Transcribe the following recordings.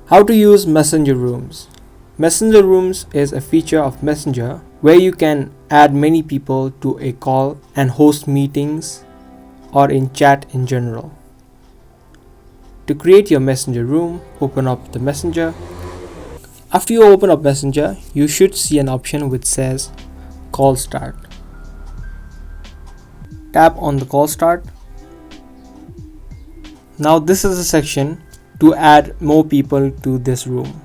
How to use Messenger Rooms. Messenger Rooms is a feature of Messenger where you can add many people to a call and host meetings or in chat in general. To create your Messenger room, open up the Messenger. After you open up Messenger, you should see an option which says Call Start. Tap on the Call Start. Now this is a section to add more people to this room.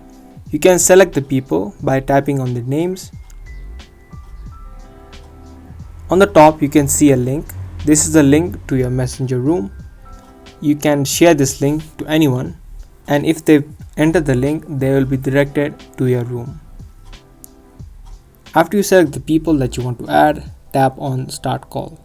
You can select the people by tapping on the names. On the top you can see a link. This is a link to your Messenger room. You can share this link to anyone, and if they enter the link, they will be directed to your room. After you select the people that you want to add, tap on Start Call.